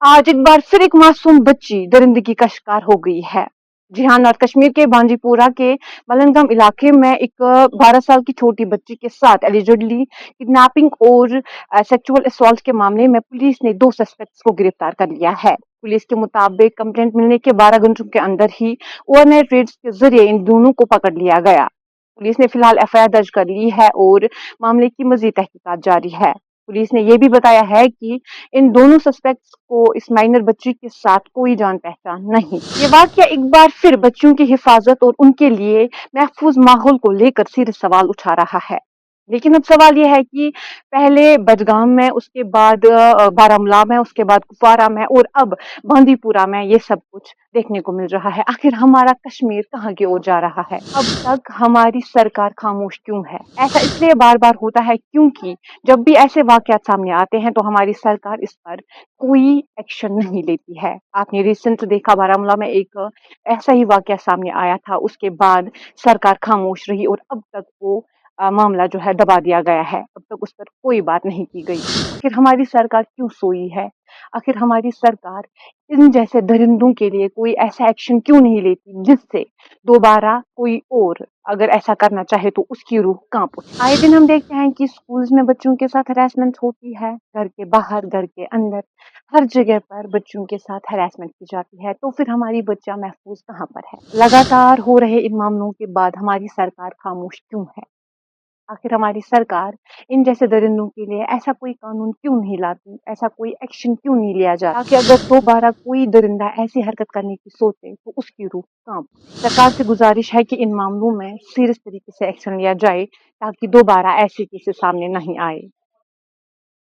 आज एक बार फिर एक मासूम बच्ची दरिंदगी का शिकार हो गई है। जी हाँ, नॉर्थ कश्मीर के बांदीपोरा के मलनगम इलाके में एक 12 साल की छोटी बच्ची के साथ एलिजिडली किडनैपिंग और सेक्सुअल असॉल्ट के मामले में पुलिस ने 2 सस्पेक्ट्स को गिरफ्तार कर लिया है। पुलिस के मुताबिक कंप्लेंट मिलने के 12 घंटों के अंदर ही ओवरनाइट रेड्स के जरिए इन दोनों को पकड़ लिया गया। पुलिस ने फिलहाल एफआईआर दर्ज कर ली है और मामले की मजीद तहकीकात जारी है। पुलिस ने यह भी बताया है कि इन दोनों सस्पेक्ट्स को इस माइनर बच्ची के साथ कोई जान पहचान नहीं। ये वाकया एक बार फिर बच्चों की हिफाजत और उनके लिए महफूज माहौल को लेकर सीधे सवाल उठा रहा है। लेकिन अब सवाल यह है कि पहले बडगाम में, उसके बाद बारामूला में, उसके बाद कुपवारा में और अब बांदीपुरा में ये सब कुछ देखने को मिल रहा है। आखिर हमारा कश्मीर कहाँ की ओर जा रहा है? अब तक हमारी सरकार खामोश क्यों है? ऐसा इसलिए बार बार होता है क्योंकि जब भी ऐसे वाकयात सामने आते हैं तो हमारी सरकार इस पर कोई एक्शन नहीं लेती है। आपने रिसेंट देखा, बारामूला में एक ऐसा ही वाकया सामने आया था, उसके बाद सरकार खामोश रही और अब तक वो मामला जो है दबा दिया गया है। अब तक उस पर कोई बात नहीं की गई। आखिर हमारी सरकार क्यों सोई है? आखिर हमारी सरकार इन जैसे दरिंदों के लिए कोई ऐसा एक्शन क्यों नहीं लेती जिससे दोबारा कोई और अगर ऐसा करना चाहे तो उसकी रूह कांप उठे। आए दिन हम देखते हैं कि स्कूल्स में बच्चों के साथ हरासमेंट होती है, घर के बाहर, घर के अंदर, हर जगह पर बच्चों के साथ हरासमेंट की जाती है। तो फिर हमारी बच्चा महफूज कहाँ पर है? लगातार हो रहे इन मामलों के बाद हमारी सरकार खामोश क्यों है? आखिर हमारी सरकार इन जैसे दरिंदों के लिए ऐसा कोई कानून क्यों नहीं लाती, ऐसा कोई एक्शन क्यों नहीं लिया जाता ताकि अगर दोबारा कोई दरिंदा ऐसी हरकत करने की सोचे तो उसकी रूह कांप उठे। सरकार से गुजारिश है कि इन मामलों में सीरियस तरीके से एक्शन लिया जाए ताकि दोबारा ऐसे केसेस सामने नहीं आए।